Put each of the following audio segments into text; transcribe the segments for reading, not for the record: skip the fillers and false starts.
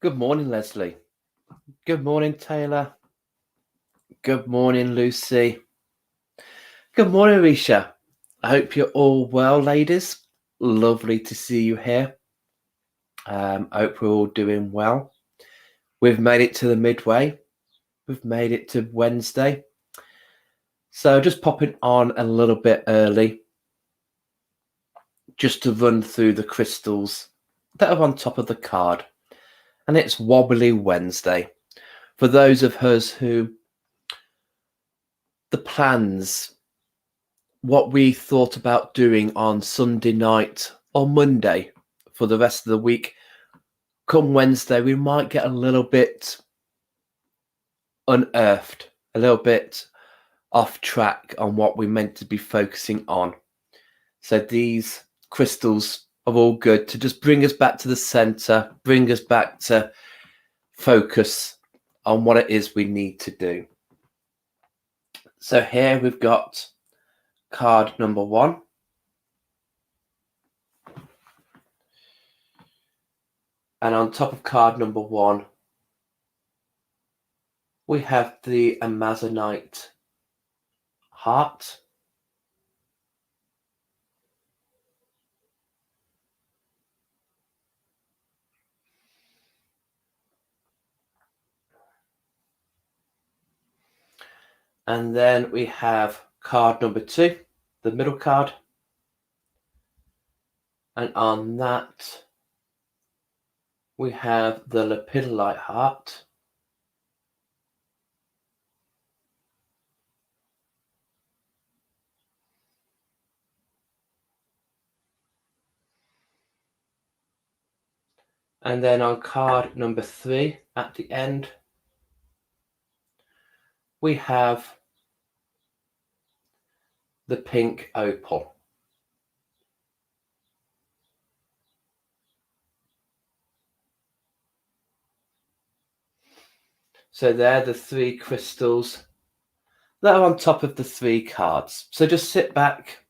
Good morning, Leslie. Good morning, Taylor. Good morning, Lucy. Good morning, Risha. I hope you're all well, ladies. Lovely to see you here. I hope we're all doing well. We've made it to the midway. We've made it to Wednesday. So just popping on a little bit early just to run through the crystals that are on top of the card. And it's Wobbly Wednesday. For those of us who the plans, what we thought about doing on Sunday night or Monday for the rest of the week, come Wednesday, we might get a little bit unearthed, a little bit off track on what we're meant to be focusing on. So these crystals are all good to just bring us back to the center, bring us back to focus on what it is we need to do. So here we've got card number 1. And on top of card number 1, we have the Amazonite heart. And then we have card number 2, the middle card. And on that, we have the lepidolite heart. And then on card number 3 at the end, we have the pink opal. So they're the 3 crystals that are on top of the 3 cards. So just sit back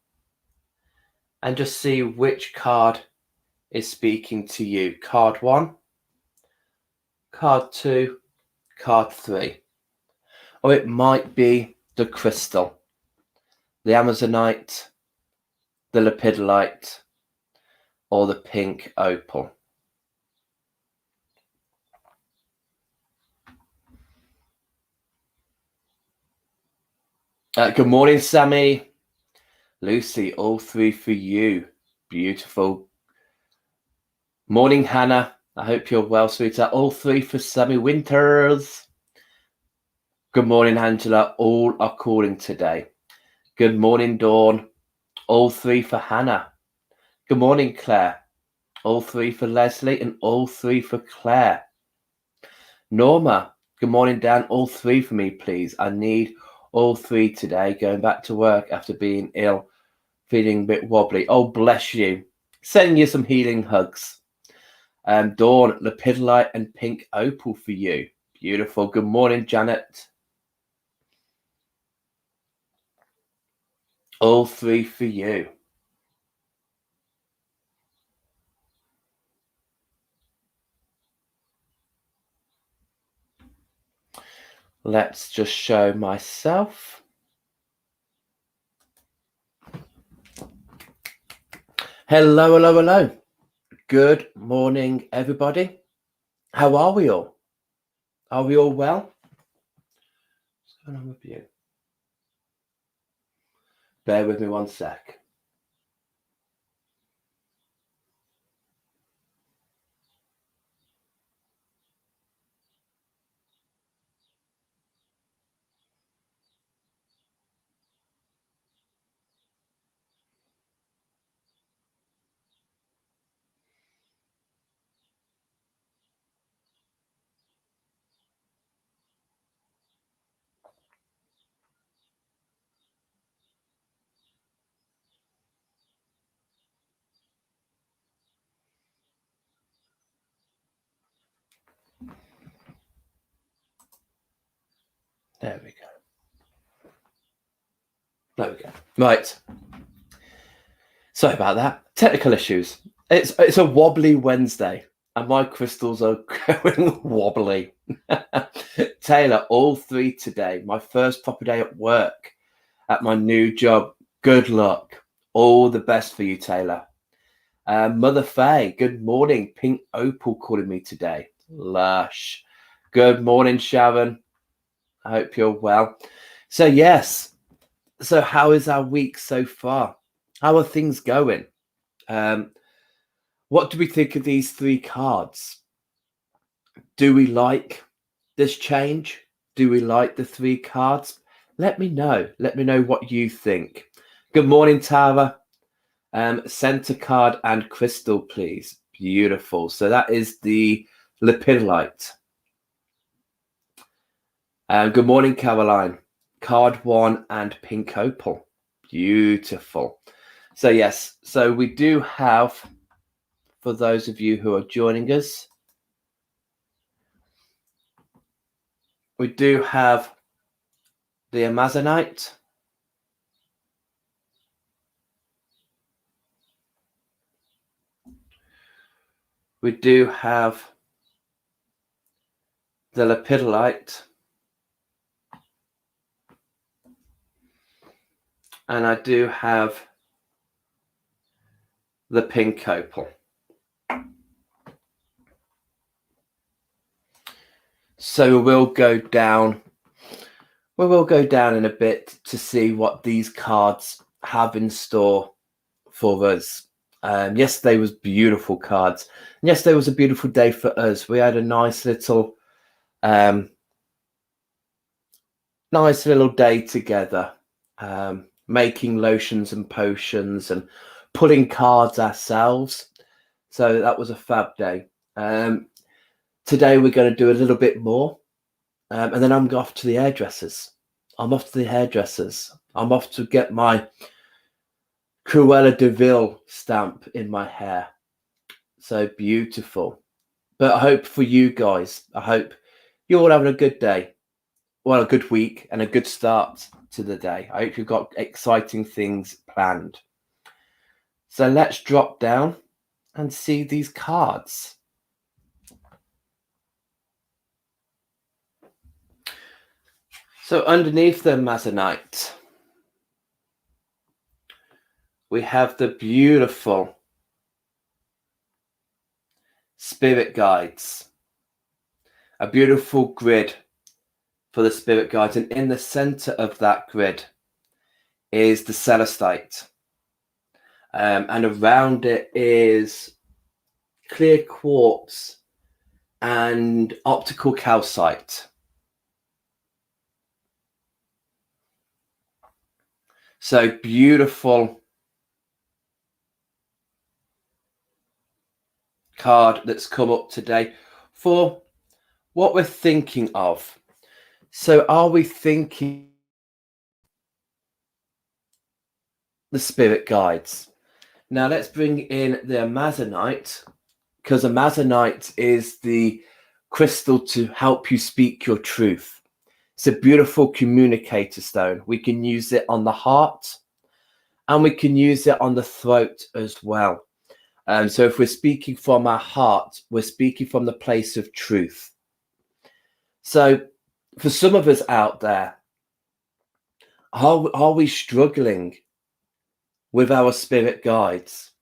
and just see which card is speaking to you. Card 1, card 2, card 3. Or it might be the crystal, the Amazonite, the lepidolite, or the pink opal. Good morning, Sammy. Lucy, all 3 for you. Beautiful. Morning, Hannah. I hope you're well, sweetheart. All 3 for Sammy Winters. Good morning, Angela. All are calling today. Good morning, Dawn. All 3 for Hannah. Good morning, Claire. All 3 for Leslie and all 3 for Claire. Norma. Good morning, Dan. All 3 for me, please. I need all 3 today, going back to work after being ill, feeling a bit wobbly. Oh, bless you. Sending you some healing hugs. Dawn, lepidolite and pink opal for you. Beautiful. Good morning, Janet. All 3 for you. Let's just show myself. Hello, hello, hello. Good morning, everybody. How are we all? Are we all well? What's going on with you? Bear with me one sec. There we go. There we go. Right. Sorry about that. Technical issues. It's a wobbly Wednesday. and my crystals are going wobbly. Taylor, all 3 today. My first proper day at work at my new job. Good luck. All the best for you, Taylor. Mother Faye, good morning. Pink Opal calling me today. Lush. Good morning, Sharon. I hope you're well. So, yes. So, how is our week so far? How are things going? What do we think of these 3 cards? Do we like this change? Do we like the 3 cards? Let me know. Let me know what you think. Good morning, Tara. Center card and crystal, please. Beautiful. So that is the lepidolite. Good morning, Caroline. Card 1 and pink opal. Beautiful. So yes, so we do have, for those of you who are joining us, we do have the amazonite. We do have the lepidolite. And I do have the pink opal. So we'll go down. We will go down in a bit to see what these cards have in store for us. Yesterday was beautiful cards. And yesterday was a beautiful day for us. We had a nice little day together, making lotions and potions and pulling cards ourselves. So that was a fab day. Today we're going to do a little bit more. And then I'm off to the hairdressers. I'm off to get my Cruella de Vil stamp in my hair. So beautiful. But I hope for you guys, I hope you're all having a good day. Well, a good week and a good start to the day. I hope you've got exciting things planned. So let's drop down and see these cards. So underneath the amazonite, we have the beautiful spirit guides, a beautiful grid for the spirit guides. And in the center of that grid is the celestite. And around it is clear quartz and optical calcite. So beautiful card that's come up today for what we're thinking of. So are we thinking the spirit guides? Now let's bring in the amazonite, because amazonite is the crystal to help you speak your truth. It's a beautiful communicator stone. We can use it on the heart and we can use it on the throat as well. So if we're speaking from our heart, we're speaking from the place of truth. So for some of us out there, are we struggling with our spirit guides?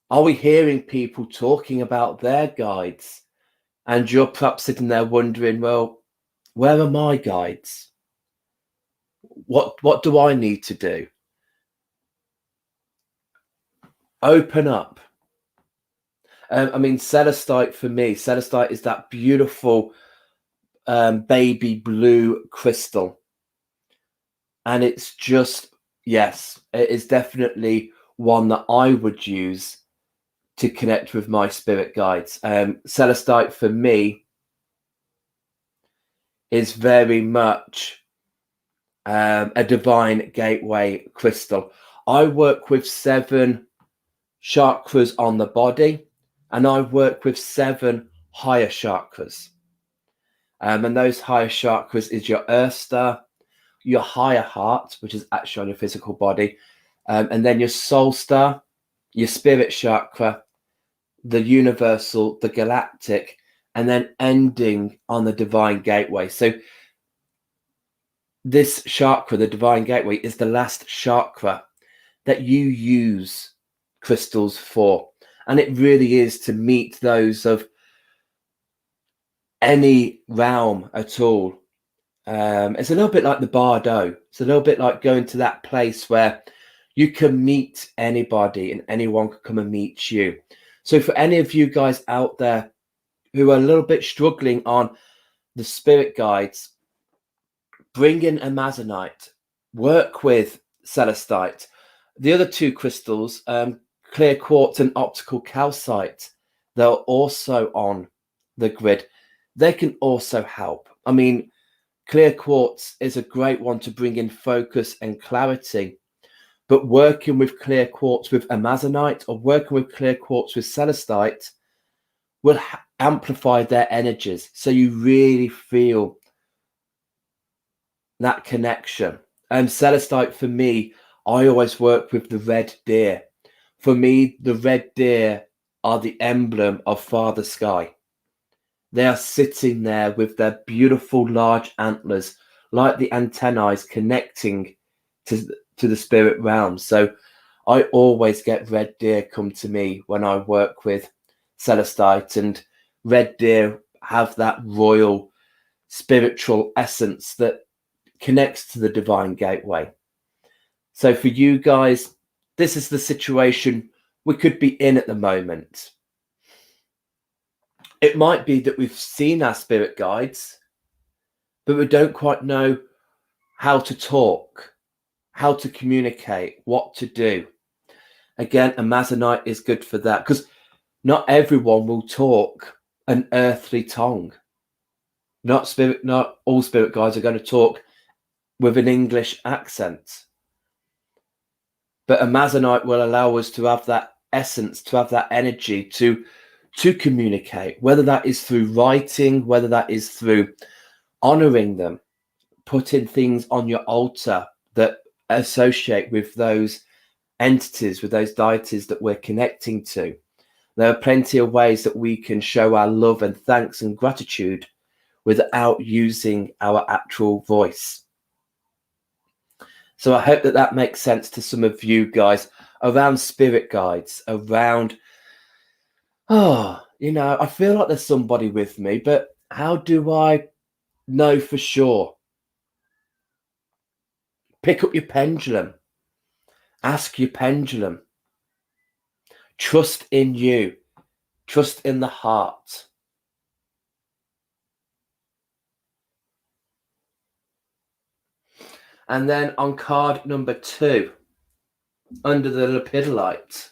Are we hearing people talking about their guides? And you're perhaps sitting there wondering, well, where are my guides? What do I need to do? Open up. Celestite for me, celestite is that beautiful baby blue crystal. And it's just, yes, it is definitely one that I would use to connect with my spirit guides. Celestite for me is very much a divine gateway crystal. I work with 7 chakras on the body, and I work with 7 higher chakras. And those higher chakras is your earth star, your higher heart, which is actually on your physical body, and then your soul star, your spirit chakra, the universal, the galactic, and then ending on the divine gateway. So this chakra, the divine gateway, is the last chakra that you use crystals for. And it really is to meet those of any realm at all. It's a little bit like the bardo. It's a little bit like going to that place where you can meet anybody and anyone can come and meet you. So for any of you guys out there who are a little bit struggling on the spirit guides, bring in amazonite, work with celestite. The other two crystals, clear quartz and optical calcite, they're also on the grid. They can also help. I mean, clear quartz is a great one to bring in focus and clarity, but working with clear quartz with amazonite or working with clear quartz with celestite will amplify their energies, so you really feel that connection. And celestite, for me, I always work with the red deer. For me, the red deer are the emblem of Father Sky. They are sitting there with their beautiful large antlers, like the antennae connecting to the spirit realm. So I always get red deer come to me when I work with celestite, and red deer have that royal spiritual essence that connects to the divine gateway. So for you guys, this is the situation we could be in at the moment. It might be that we've seen our spirit guides, but we don't quite know how to talk, how to communicate, what to do. Again, amazonite is good for that, because not everyone will talk an earthly tongue. Not all spirit guides are going to talk with an English accent. But amazonite will allow us to have that essence, to have that energy to communicate, whether that is through writing, whether that is through honoring them, putting things on your altar that associate with those entities, with those deities that we're connecting to. There are plenty of ways that we can show our love and thanks and gratitude without using our actual voice. So I hope that that makes sense to some of you guys around spirit guides, around, I feel like there's somebody with me, but how do I know for sure? Pick up your pendulum. Ask your pendulum. Trust in you. Trust in the heart. And then on card number 2, under the lepidolite.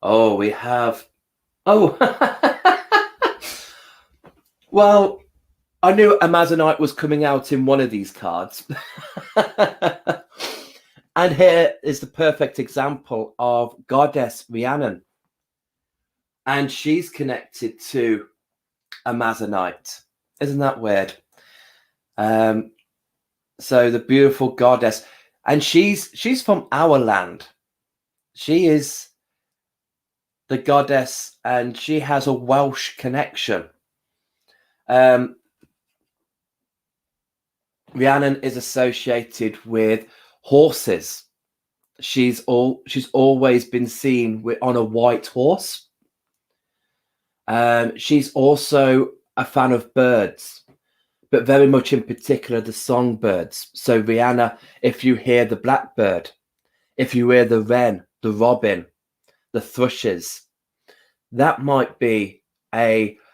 We have... well, I knew amazonite was coming out in one of these cards. And here is the perfect example of Goddess Rhiannon. And she's connected to amazonite. Isn't that weird? So the beautiful goddess. And she's from our land. She is the goddess, and she has a Welsh connection. Rhiannon is associated with horses. She's always been seen on a white horse. She's also a fan of birds, but very much in particular the songbirds. So Rhiannon, if you hear the blackbird, if you hear the wren, the robin, the thrushes, that might be Rhiannon,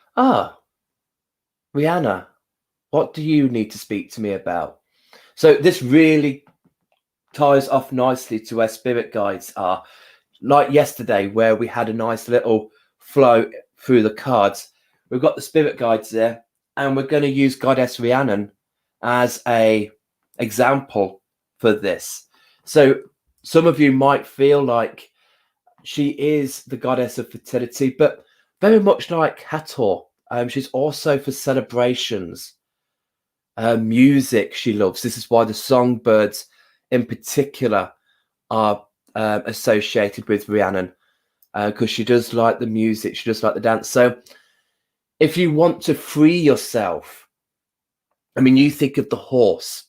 what do you need to speak to me about? So this really ties off nicely to where spirit guides are. Like yesterday, where we had a nice little flow through the cards, we've got the spirit guides there, and we're going to use Goddess Rhiannon as a example for this. So some of you might feel like she is the goddess of fertility, but very much like Hathor, she's also for celebrations, music she loves. This is why the songbirds in particular are associated with Rhiannon. because she does like the music, she does like the dance. So if you want to free yourself, I mean, you think of the horse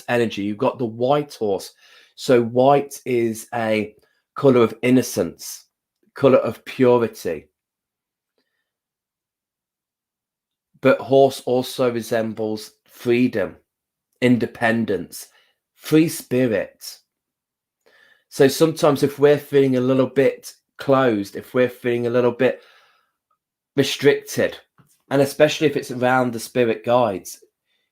energy. You've got the white horse. So white is a color of innocence, color of purity. But horse also resembles freedom, independence, free spirit. So sometimes if we're feeling a little bit closed, if we're feeling a little bit restricted, and especially if it's around the spirit guides,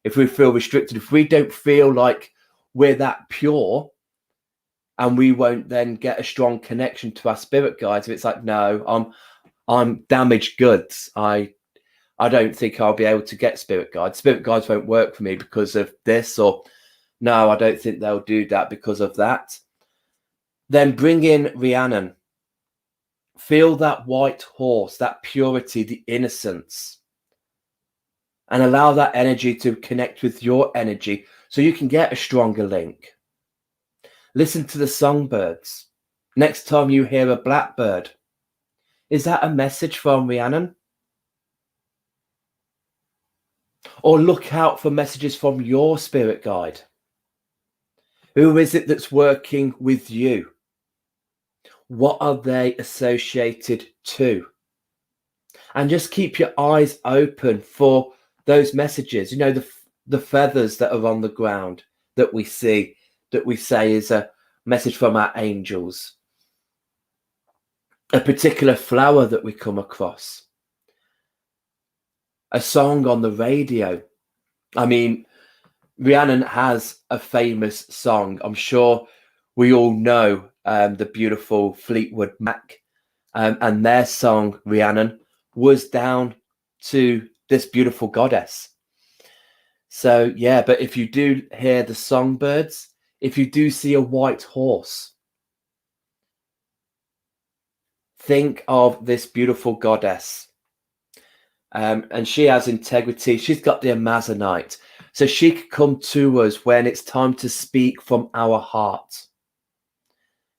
if we feel restricted, if we don't feel like we're that pure, and we won't then get a strong connection to our spirit guides, if it's like, no, I'm damaged goods. I don't think I'll be able to get spirit guides. Spirit guides won't work for me because of this, or no, I don't think they'll do that because of that. Then bring in Rhiannon. Feel that white horse, that purity, the innocence, and allow that energy to connect with your energy so you can get a stronger link. Listen to the songbirds. Next time you hear a blackbird, is that a message from Rhiannon? Or look out for messages from your spirit guide. Who is it that's working with you? What are they associated to? And just keep your eyes open for those messages. You know, the feathers that are on the ground that we see, that we say is a message from our angels. A particular flower that we come across. A song on the radio. I mean, Rhiannon has a famous song. I'm sure we all know the beautiful Fleetwood Mac, and their song, Rhiannon, was down to this beautiful goddess. So, yeah, but if you do hear the songbirds, if you do see a white horse, think of this beautiful goddess. And she has integrity. She's got the Amazonite. So she could come to us when it's time to speak from our heart.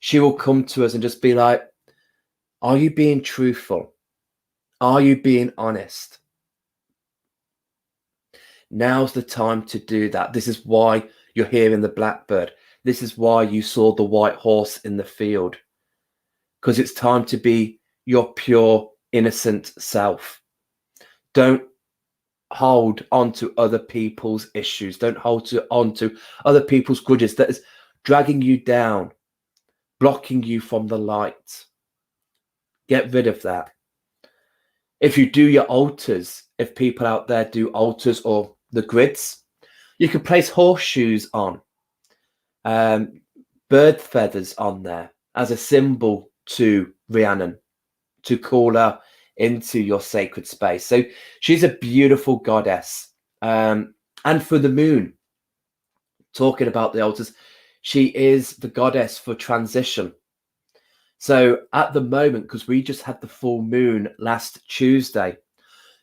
She will come to us and just be like, are you being truthful? Are you being honest? Now's the time to do that. This is why you're hearing the blackbird. This is why you saw the white horse in the field. Because it's time to be your pure, innocent self. Don't hold on to other people's issues. Don't hold on to other people's grudges that is dragging you down, blocking you from the light. Get rid of that. If you do your altars, if people out there do altars or the grids, you can place horseshoes on, bird feathers on there as a symbol to Rhiannon, to call her into your sacred space. So she's a beautiful goddess. And for the moon, talking about the altars, she is the goddess for transition. So at the moment, because we just had the full moon last Tuesday,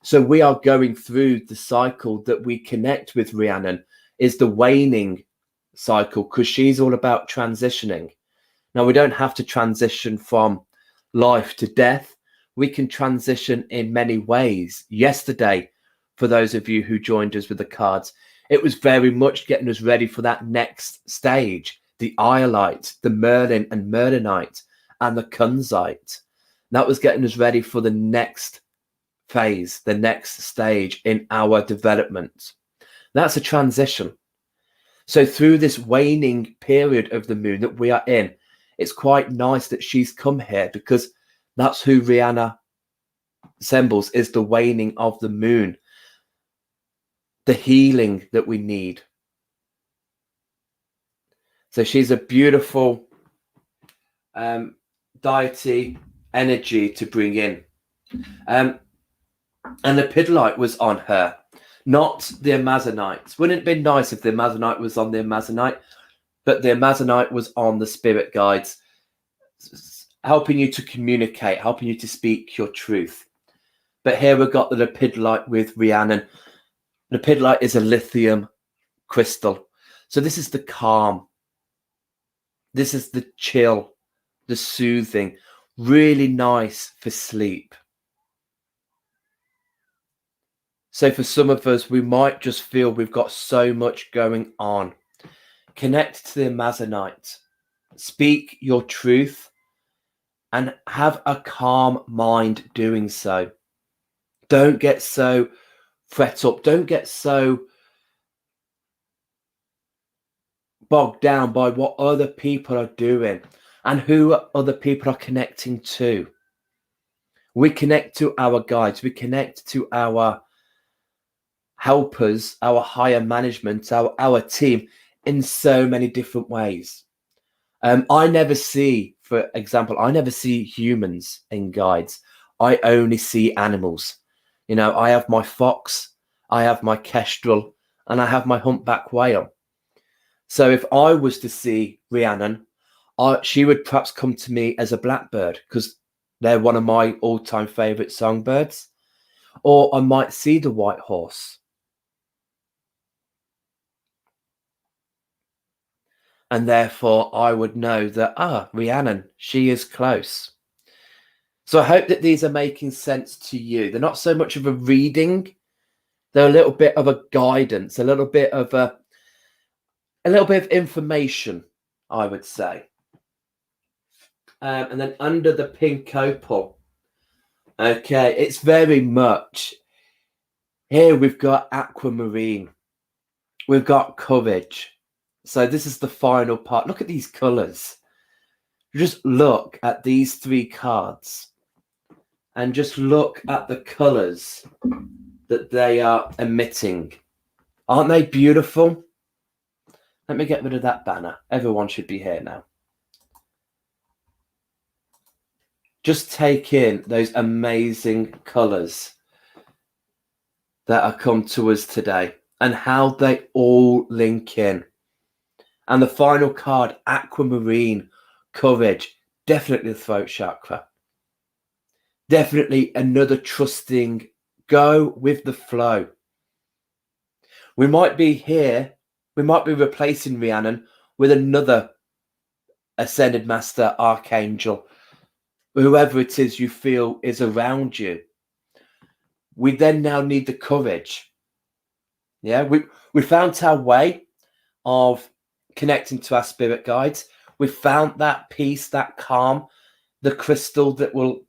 so we are going through the cycle that we connect with Rhiannon is the waning cycle, because she's all about transitioning. Now, we don't have to transition from life to death. We can transition in many ways. Yesterday, for those of you who joined us with the cards, it was very much getting us ready for that next stage, the Iolite, the Merlin and Merlinite, and the Kunzite. That was getting us ready for the next phase, the next stage in our development. That's a transition. So through this waning period of the moon that we are in, it's quite nice that she's come here, because that's who Rhiannon resembles, is the waning of the moon, the healing that we need. So she's a beautiful deity energy to bring in. And the Pidolite was on her, not the Amazonite. Wouldn't it have been nice if the Amazonite was on the Amazonite? But the Amazonite was on the spirit guides, helping you to communicate, helping you to speak your truth. But here we've got the Lepidolite with Rhiannon. Lepidolite is a lithium crystal. So this is the calm. This is the chill, the soothing. really nice for sleep. So for some of us, we might just feel we've got so much going on. Connect to the Amazonite. Speak your truth and have a calm mind doing so. Don't get so fret up. Don't get so bogged down by what other people are doing and who other people are connecting to. We connect to our guides. We connect to our helpers, our higher management, our team in so many different ways. I never see, for example, I never see humans in guides. I only see animals. You know, I have my fox, I have my kestrel, and I have my humpback whale. So if I was to see Rhiannon, she would perhaps come to me as a blackbird because they're one of my all-time favorite songbirds. Or I might see the white horse. And therefore, I would know that, Rhiannon, she is close. So I hope that these are making sense to you. They're not so much of a reading. They're a little bit of a guidance, a little bit of information, I would say. And then under the pink opal, okay, it's very much, here we've got aquamarine. We've got courage. So this is the final part. Look at these colours. Just look at these three cards and just look at the colours that they are emitting. Aren't they beautiful? Let me get rid of that banner. Everyone should be here now. Just take in those amazing colours that have come to us today and how they all link in. And the final card, aquamarine, courage, definitely the throat chakra. Definitely another trusting, go with the flow. We might be here, we might be replacing Rhiannon with another ascended master, archangel, whoever it is you feel is around you. We then now need the courage. Yeah, we found our way of connecting to our spirit guides. We found that peace, that calm, the crystal that will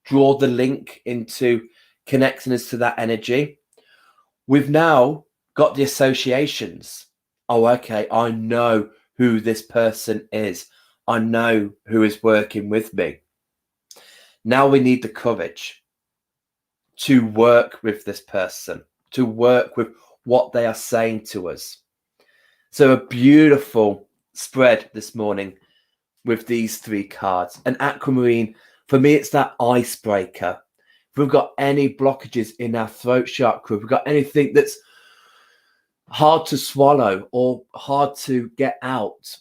draw the link into connecting us to that energy. We've now got the associations. Oh, okay, I know who this person is. I know who is working with me. Now we need the courage to work with this person, to work with what they are saying to us. So a beautiful spread this morning with these three cards. And aquamarine, for me, it's that icebreaker. If we've got any blockages in our throat chakra, if we've got anything that's hard to swallow or hard to get out,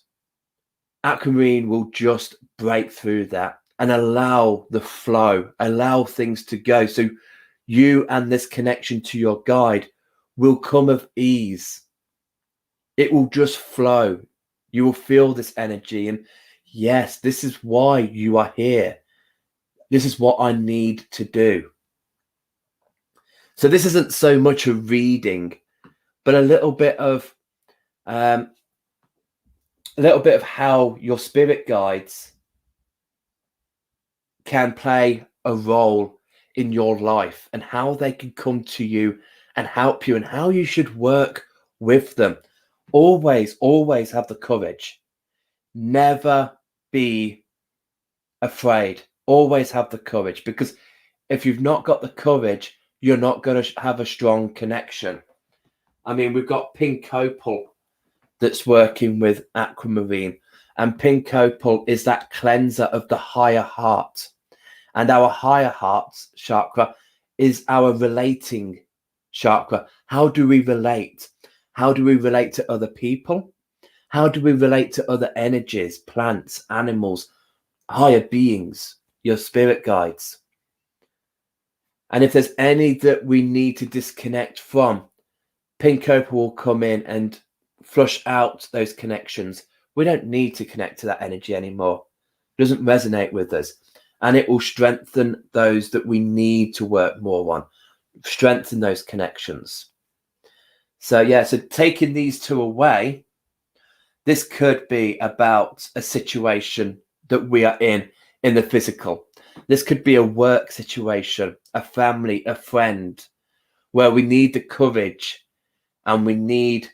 aquamarine will just break through that and allow the flow, allow things to go. So you and this connection to your guide will come of ease. It will just flow. You will feel this energy. And yes, this is why you are here. This is what I need to do. So this isn't so much a reading, but a little bit of how your spirit guides can play a role in your life and how they can come to you and help you and how you should work with them. Always have the courage. Never be afraid. Always have the courage, because if you've not got the courage, you're not going to have a strong connection. I mean, we've got pink opal that's working with aquamarine, and pink opal is that cleanser of the higher heart. And our higher heart chakra is our relating chakra. How do we relate? How do we relate to other people? How do we relate to other energies, plants, animals, higher beings, your spirit guides? And if there's any that we need to disconnect from, pink opal will come in and flush out those connections. We don't need to connect to that energy anymore. It doesn't resonate with us. and it will strengthen those that we need to work more on, strengthen those connections. So yeah, so taking these two away, this could be about a situation that we are in the physical. This could be a work situation, a family, a friend, where we need the courage and we need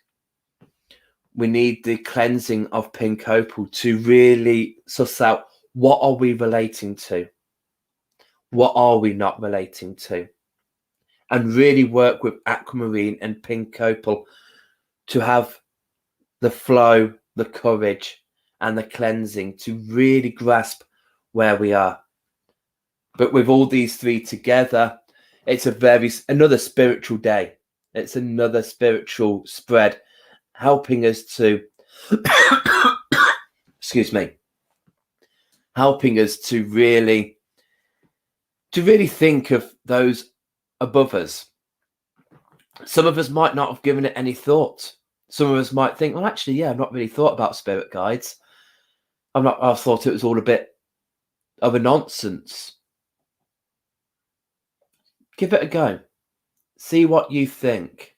the cleansing of pink opal to really suss out, what are we relating to? What are we not relating to? And really work with aquamarine and pink opal to have the flow, the courage, and the cleansing to really grasp where we are. But with all these three together, it's another spiritual day. It's another spiritual spread, helping us to excuse me, helping us to really think of those above us. Some of us might not have given it any thought. Some of us might think, well, actually, yeah, I've not really thought about spirit guides. I've thought it was all a bit of a nonsense. Give it a go. See what you think.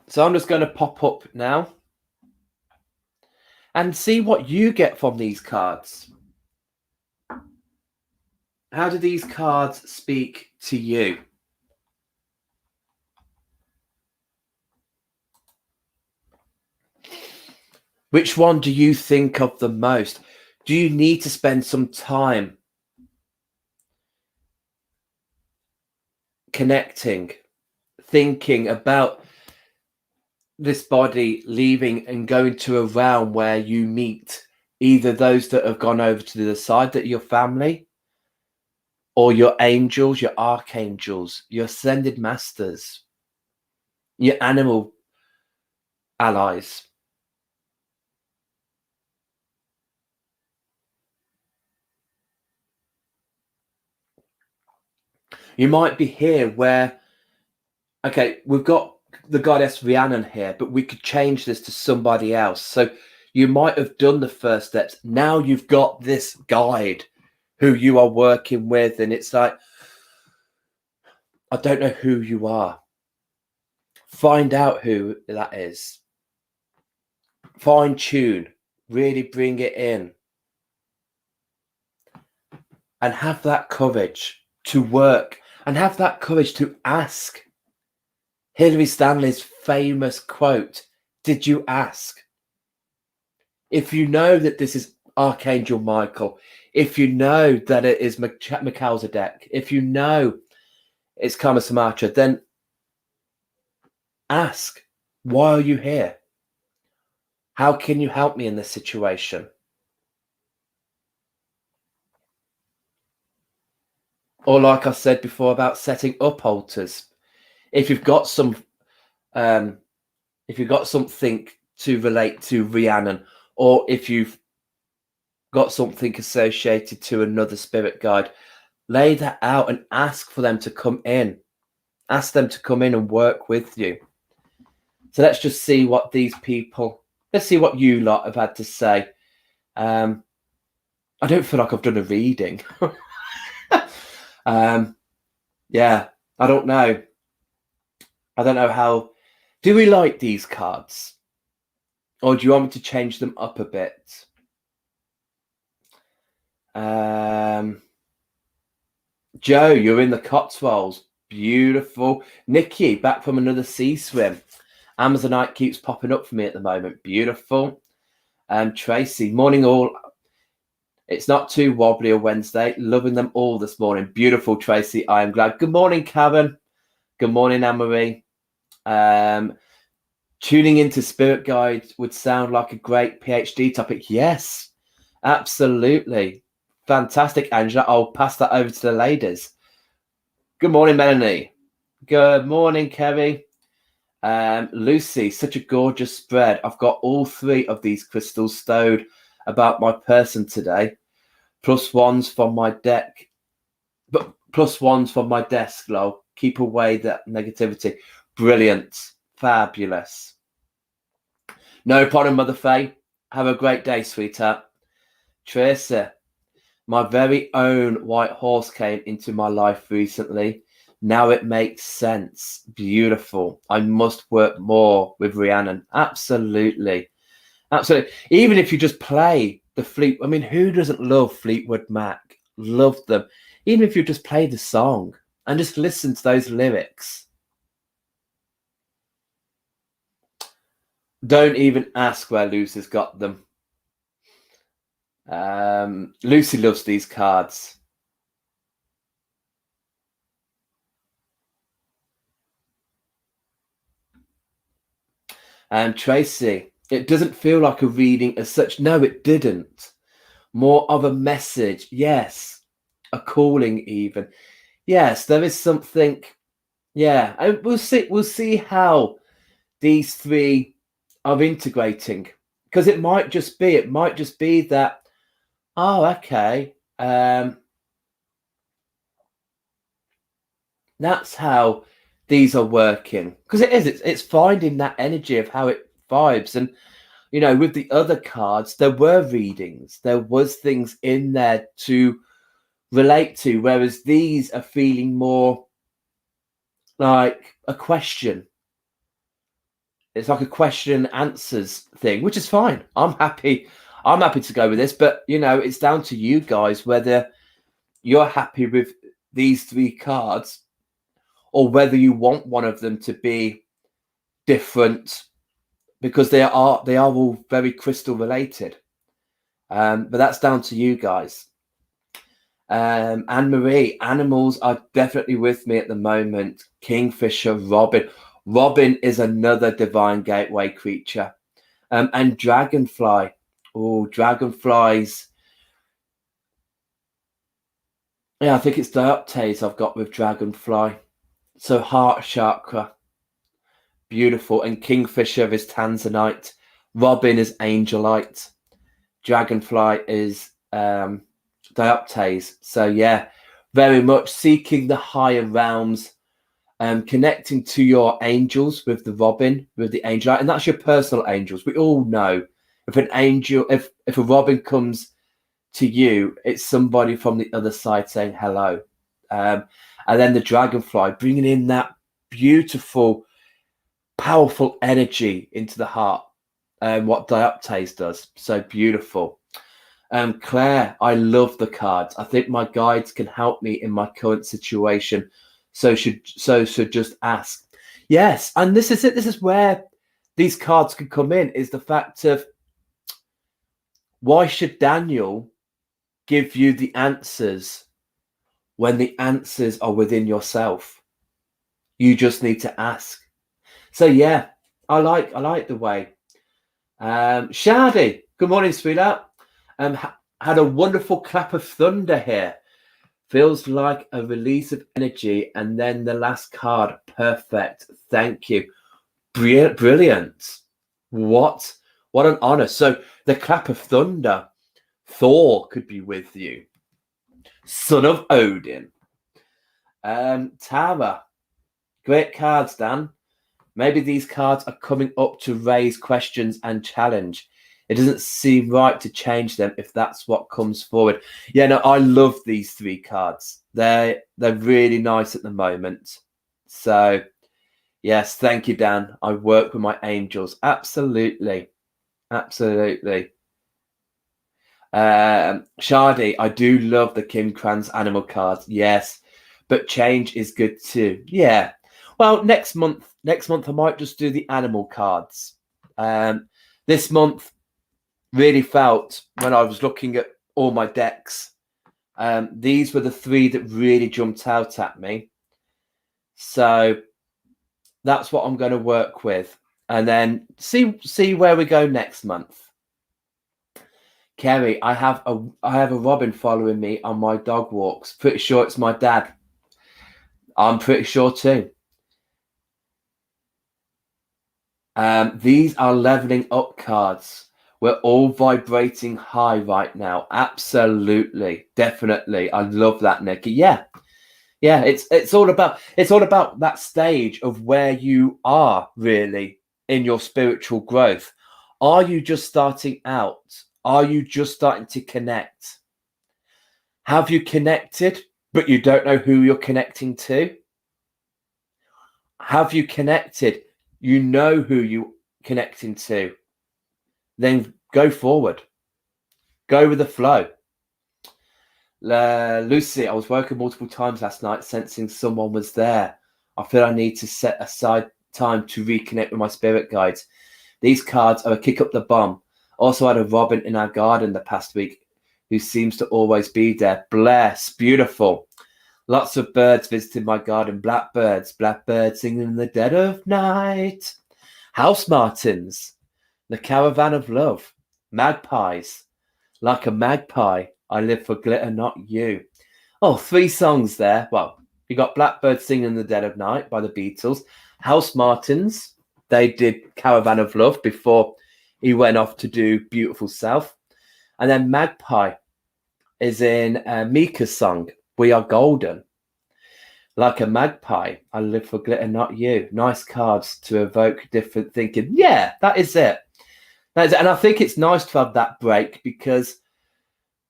So I'm just going to pop up now and see what you get from these cards. How do these cards speak to you? Which one do you think of the most? Do you need to spend some time connecting, thinking about this body leaving and going to a realm where you meet either those that have gone over to the other side, that your family, or your angels, your archangels, your ascended masters, your animal allies? You might be here where, okay, we've got the goddess Rhiannon here, but we could change this to somebody else. So you might have done the first steps. Now you've got this guide who you are working with, and it's like, I don't know who you are. Find out who that is. Fine tune, really bring it in, and have that courage to work, and have that courage to ask. Hilary Stanley's famous quote, did you ask? If you know that this is Archangel Michael, if you know that it is Melchizedek, if you know it's Kama Sumatra, then ask, why are you here? How can you help me in this situation? Or like I said before about setting up altars. If you've got something to relate to Rhiannon, or if you've got something associated to another spirit guide, lay that out and ask for them to come in. Ask them to come in and work with you. So let's just see what these people, let's see what you lot have had to say. I don't feel like I've done a reading. Yeah, I don't know. I don't know how. Do we like these cards? Or do you want me to change them up a bit? Joe, you're in the Cotswolds. Beautiful. Nikki, back from another sea swim. Amazonite keeps popping up for me at the moment. Beautiful. Tracy, morning all. It's not too wobbly a Wednesday. Loving them all this morning. Beautiful, Tracy. I am glad. Good morning, Karen. Good morning, Anne-Marie. Tuning into spirit guides would sound like a great PhD topic. Yes, absolutely. Fantastic, Angela. I'll pass that over to the ladies. Good morning, Melanie. Good morning, Kerry. Lucy, such a gorgeous spread. I've got all three of these crystals stowed about my person today. +1s from my deck, but +1s from my desk, lol. Keep away that negativity. Brilliant. Fabulous. No problem, Mother Faye. Have a great day, sweetheart. Tracy, my very own white horse came into my life recently. Now it makes sense. Beautiful. I must work more with Rhiannon. Absolutely. Absolutely. Even if you just play the Fleet, I mean, who doesn't love Fleetwood Mac? Love them. Even if you just play the song and just listen to those lyrics. Don't even ask where Lucy's got them. Lucy loves these cards. Tracy, it doesn't feel like a reading as such. No, it didn't. More of a message. Yes. A calling even. Yes, there is something. Yeah. And we'll see how these three are integrating. Because it might just be that, oh, okay. That's how these are working. Because it's finding that energy of how it vibes. And you know, with the other cards, there were readings. There was things in there to relate to, whereas these are feeling more like a question. It's like a question and answers thing, which is fine. I'm happy to go with this, but you know, it's down to you guys whether you're happy with these three cards or whether you want one of them to be different, because they are all very crystal related. But that's down to you guys. Anne-Marie, animals are definitely with me at the moment. Kingfisher, Robin. Robin is another divine gateway creature. And Dragonfly. Oh, Dragonflies. Yeah, I think it's Dioptase I've got with Dragonfly. So Heart Chakra. Beautiful. And Kingfisher is Tanzanite. Robin is Angelite. Dragonfly is Dioptase. So yeah, very much seeking the higher realms, connecting to your angels with the Robin, with the Angelite, and that's your personal angels. We all know if an angel, if a Robin comes to you, it's somebody from the other side saying hello. And then the Dragonfly, bringing in that beautiful, powerful energy into the heart, what Dioptase does. So beautiful. Claire, I love the cards. I think my guides can help me in my current situation. So should just ask. Yes, and this is it. This is where these cards can come in, is the fact of why should Daniel give you the answers when the answers are within yourself? You just need to ask. So yeah, I like the way. Shadi, good morning, sweetheart. Had a wonderful clap of thunder here. Feels like a release of energy. And then the last card, perfect. Thank you. Brilliant. What an honor. So the clap of thunder, Thor could be with you. Son of Odin. Tara, great cards, Dan. Maybe these cards are coming up to raise questions and challenge. It doesn't seem right to change them if that's what comes forward. Yeah, no, I love these three cards. They're really nice at the moment. So, yes, thank you, Dan. I work with my angels. Absolutely. Absolutely. Shadi, I do love the Kim Kranz animal cards. Yes, but change is good too. Yeah. Well, next month I might just do the animal cards. This month really felt, when I was looking at all my decks, these were the three that really jumped out at me. So that's what I'm going to work with, and then see where we go next month. Kerry, I have a Robin following me on my dog walks. Pretty sure it's my dad. I'm pretty sure too. These are leveling up cards. We're all vibrating high right now. Absolutely, definitely. I love that, Nikki. Yeah. It's all about that stage of where you are really in your spiritual growth. Are you just starting out? Are you just starting to connect? Have you connected, but you don't know who you're connecting to? Have you connected? You know who you're connecting to. Then go forward. Go with the flow. Lucy, I was woken multiple times last night sensing someone was there. I feel I need to set aside time to reconnect with my spirit guides. These cards are a kick up the bum. Also had a robin in our garden the past week who seems to always be there. Bless. Beautiful. Lots of birds visited my garden. Blackbirds singing in the dead of night. House martins. The caravan of love. Magpies. Like a magpie, I live for glitter, not you. Oh, 3 songs there. Well, you got Blackbird Singing in the Dead of Night by the Beatles. House Martins, they did Caravan of Love before he went off to do Beautiful South. And then Magpie is in Mika's song, We Are Golden. Like a magpie, I live for glitter, not you. Nice cards to evoke different thinking. Yeah, that is it. And I think it's nice to have that break because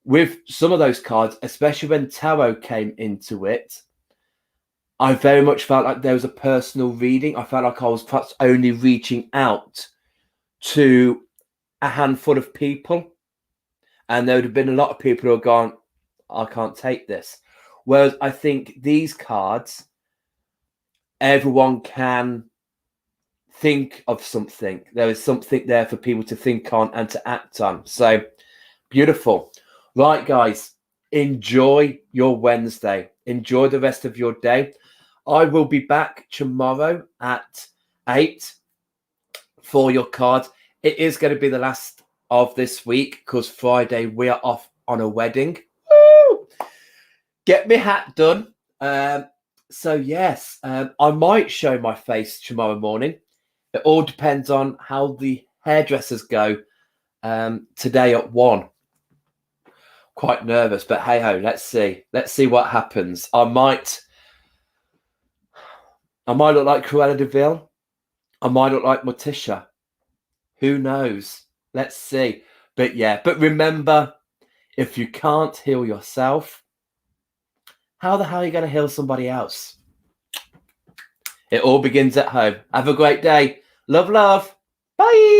with some of those cards, especially when tarot came into it, I very much felt like there was a personal reading. I felt like I was perhaps only reaching out to a handful of people. And there would have been a lot of people who have gone, I can't take this. Whereas I think these cards, everyone can think of something. There is something there for people to think on and to act on. So beautiful. Right, guys, enjoy your Wednesday. Enjoy the rest of your day. I will be back tomorrow at 8 for your cards. It is going to be the last of this week because Friday we are off on a wedding. Woo! Get my hat done. So yes, I might show my face tomorrow morning. It all depends on how the hairdressers go today at 1. Quite nervous, but hey ho, let's see. Let's see what happens. I might look like Cruella de Vil. I might look like Morticia. Who knows? Let's see. But yeah, but remember, if you can't heal yourself, how the hell are you going to heal somebody else? It all begins at home. Have a great day. Love, love. Bye.